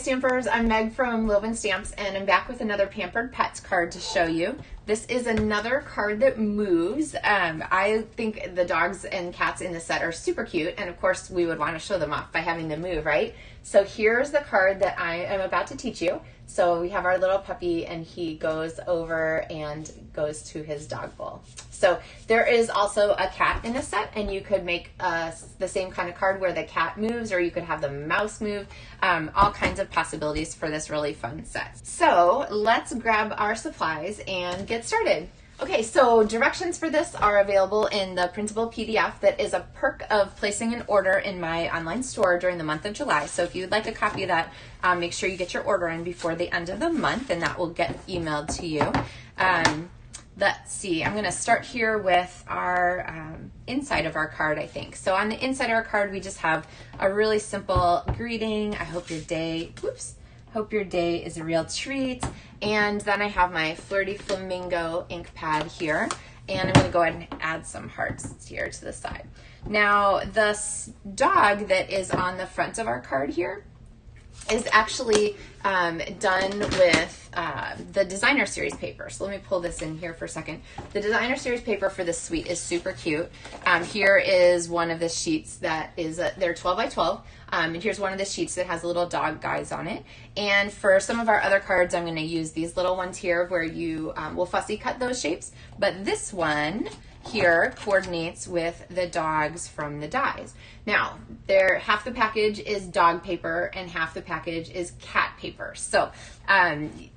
Stampers, I'm Meg from LovenStamps, and I'm back with another Pampered Pets card to show you. This is another card that moves. I think the dogs and cats in the set are super cute, and of course we would want to show them off by having them move, right? So here's the card that I am about to teach you. So we have our little puppy, and he goes over and goes to his dog bowl. So there is also a cat in the set, and you could make the same kind of card where the cat moves, or you could have the mouse move. All kinds of possibilities for this really fun set. So let's grab our supplies and get started. Okay, so directions for this are available in the printable PDF that is a perk of placing an order in my online store during the month of July. So if you'd like a copy of that, make sure you get your order in before the end of the month, and that will get emailed to you. Let's see, I'm going to start here with our inside of our card, I think. So on the inside of our card, we just have a really simple greeting. I hope your day, hope your day is a real treat. And then I have my Flirty Flamingo ink pad here. And I'm going to go ahead and add some hearts here to the side. Now, the dog that is on the front of our card here is actually done with the Designer Series paper. So let me pull this in here for a second. The Designer Series paper for this suite is super cute. Here is one of the sheets that is, they're 12 by 12. And here's one of the sheets that has little dog guys on it. And for some of our other cards, I'm going to use these little ones here where you will fussy cut those shapes. But this one here coordinates with the dogs from the dies. Now, half the package is dog paper and half the package is cat paper. So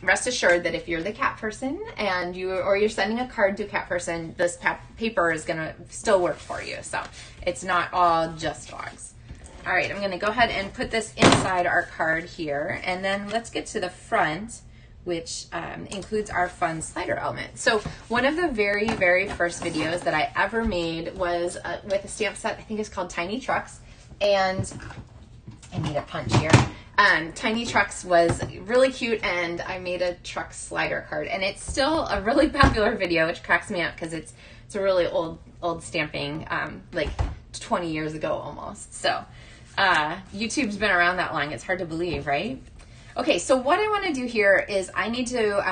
rest assured that if you're the cat person and you're sending a card to a cat person, this paper is going to still work for you. So it's not all just dogs. All right, I'm going to go ahead and put this inside our card here, and then let's get to the front, which includes our fun slider element. So one of the very, very first videos that I ever made was with a stamp set, I think it's called Tiny Trucks, and I need a punch here. Tiny Trucks was really cute, and I made a truck slider card, and it's still a really popular video, which cracks me up because it's a really old stamping, like 20 years ago almost. So YouTube's been around that long. It's hard to believe, right? Okay, so what I want to do here is I need to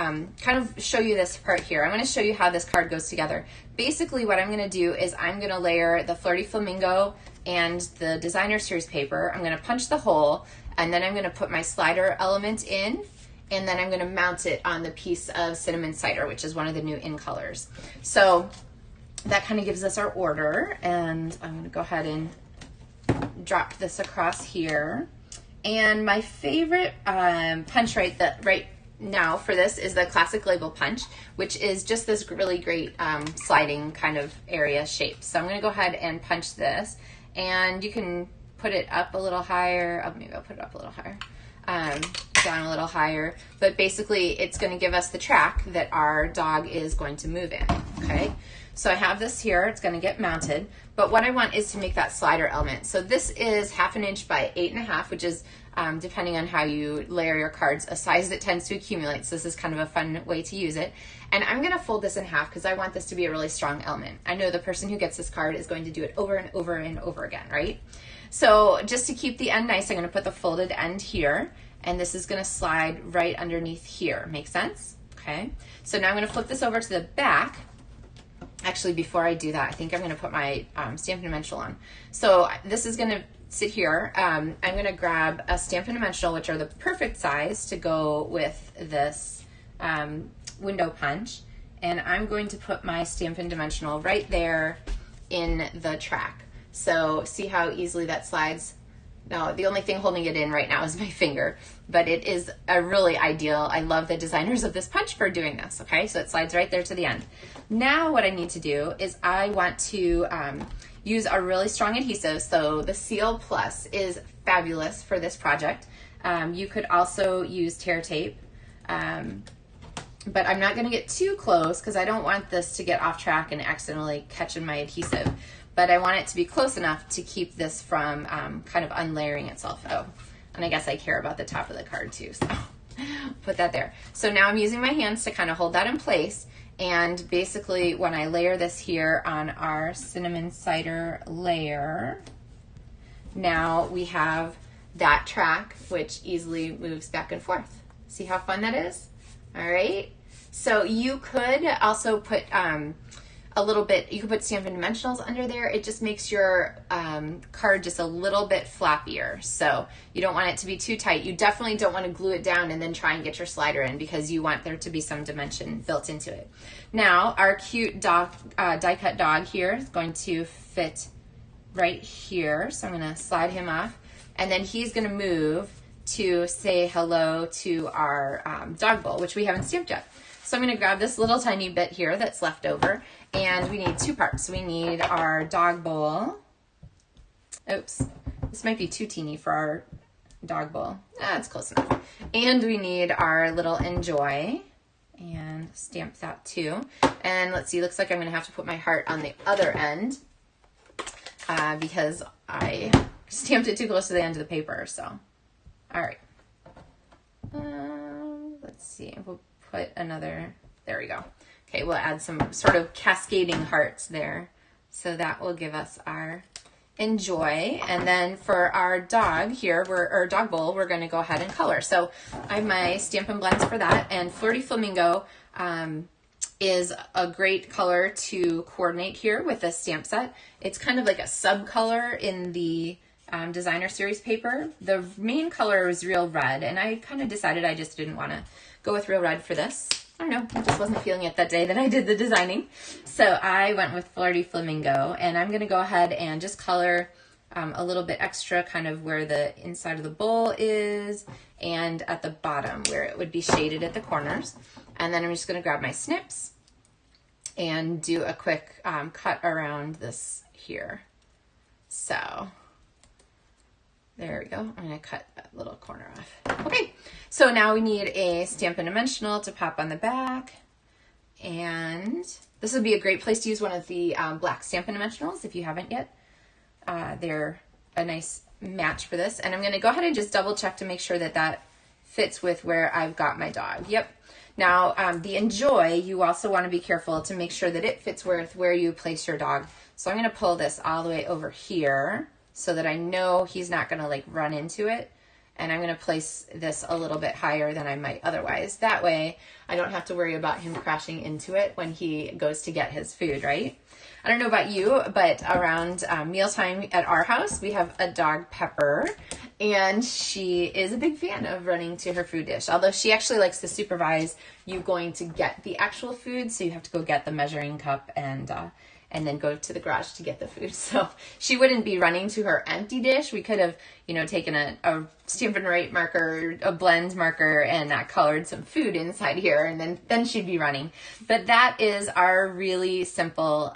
kind of show you this part here. I'm going to show you how this card goes together. Basically, what I'm going to do is I'm going to layer the Flirty Flamingo and the Designer Series paper. I'm going to punch the hole, and then I'm going to put my slider element in, and then I'm going to mount it on the piece of Cinnamon Cider, which is one of the new in colors. So that kind of gives us our order, and I'm going to go ahead and drop this across here. And my favorite punch right now for this is the Classic Label Punch, which is just this really great sliding kind of area shape. So I'm going to go ahead and punch this, and you can put it up a little higher. Oh, maybe I'll put it up a little higher, down a little higher. But basically, it's going to give us the track that our dog is going to move in. Okay. So I have this here, it's going to get mounted, but what I want is to make that slider element. So this is 1/2 inch by 8.5, which is, depending on how you layer your cards, a size that tends to accumulate. So this is kind of a fun way to use it. And I'm going to fold this in half because I want this to be a really strong element. I know the person who gets this card is going to do it over and over and over again, right? So just to keep the end nice, I'm going to put the folded end here, and this is going to slide right underneath here. Make sense? Okay. So now I'm going to flip this over to the back. Actually, before I do that, I think I'm going to put my Stampin' Dimensional on. So this is going to sit here. I'm going to grab a Stampin' Dimensional, which are the perfect size to go with this window punch. And I'm going to put my Stampin' Dimensional right there in the track. So see how easily that slides? Now, the only thing holding it in right now is my finger, but it is a really ideal. I love the designers of this punch for doing this, okay? So it slides right there to the end. Now what I need to do is I want to use a really strong adhesive. So the Seal Plus is fabulous for this project. You could also use tear tape, but I'm not gonna get too close because I don't want this to get off track and accidentally catch in my adhesive. But I want it to be close enough to keep this from kind of unlayering itself. Oh, and I guess I care about the top of the card too, so put that there. So now I'm using my hands to kind of hold that in place, and basically when I layer this here on our Cinnamon Cider layer, now we have that track, which easily moves back and forth. See how fun that is? All right. So you could also put a little bit, you could put Stampin' Dimensionals under there. It just makes your card just a little bit flappier. So you don't want it to be too tight. You definitely don't want to glue it down and then try and get your slider in, because you want there to be some dimension built into it. Now, our cute dog, die cut dog here is going to fit right here. So I'm going to slide him off, and then he's going to move to say hello to our dog bowl, which we haven't stamped yet. So I'm going to grab this little tiny bit here that's left over, and we need two parts. We need our dog bowl. Oops, this might be too teeny for our dog bowl. That's close enough. And we need our little enjoy, and stamp that too. And let's see, looks like I'm going to have to put my heart on the other end because I stamped it too close to the end of the paper. So, all right. Let's see, we'll put another, there we go. Okay, we'll add some sort of cascading hearts there. So that will give us our enjoy. And then for our dog here, or dog bowl, we're gonna go ahead and color. So I have my Stampin' Blends for that, and Flirty Flamingo is a great color to coordinate here with this stamp set. It's kind of like a sub color in the designer series paper. The main color is Real Red, and I kind of decided I just didn't want to go with Real Red for this. I don't know, I just wasn't feeling it that day that I did the designing. So I went with Flirty Flamingo, and I'm going to go ahead and just color a little bit extra kind of where the inside of the bowl is and at the bottom where it would be shaded at the corners. And then I'm just going to grab my snips and do a quick cut around this here. So there we go. I'm going to cut that little corner off. Okay, so now we need a Stampin' Dimensional to pop on the back. And this would be a great place to use one of the black Stampin' Dimensionals if you haven't yet. They're a nice match for this. And I'm going to go ahead and just double check to make sure that that fits with where I've got my dog. Yep. Now, the enjoy, you also want to be careful to make sure that it fits with where you place your dog. So I'm going to pull this all the way over here, so that I know he's not going to like run into it. And I'm going to place this a little bit higher than I might otherwise. That way I don't have to worry about him crashing into it when he goes to get his food, right? I don't know about you, but around mealtime at our house, we have a dog, Pepper, and she is a big fan of running to her food dish. Although she actually likes to supervise you going to get the actual food. So you have to go get the measuring cup and then go to the garage to get the food. So she wouldn't be running to her empty dish. We could have, you know, taken a Stampin' Right marker, a blend marker, and colored some food inside here, and then she'd be running. But that is our really simple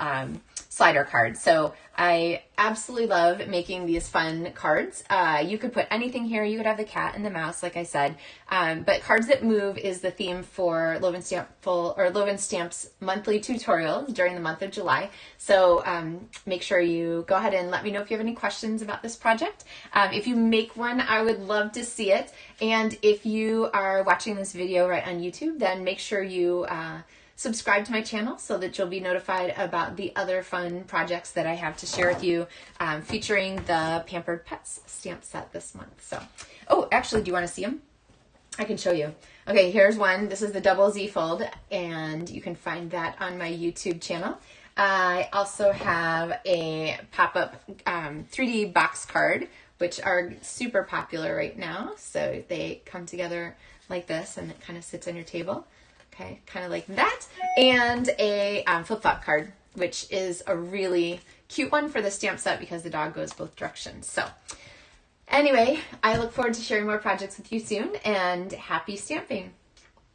slider card. So I absolutely love making these fun cards. You could put anything here. You could have the cat and the mouse, like I said. But Cards That Move is the theme for LovenStamps monthly tutorials during the month of July. So make sure you go ahead and let me know if you have any questions about this project. If you make one, I would love to see it. And if you are watching this video right on YouTube, then make sure you subscribe to my channel so that you'll be notified about the other fun projects that I have to share with you, featuring the Pampered Pets stamp set this month. So, oh, actually, do you want to see them? I can show you. Okay, here's one. This is the double Z fold, and you can find that on my YouTube channel. I also have a pop-up 3D box card, which are super popular right now. So they come together like this, and it kind of sits on your table. Okay, kind of like that. And a flip-flop card, which is a really cute one for the stamp set because the dog goes both directions. So anyway, I look forward to sharing more projects with you soon, and happy stamping.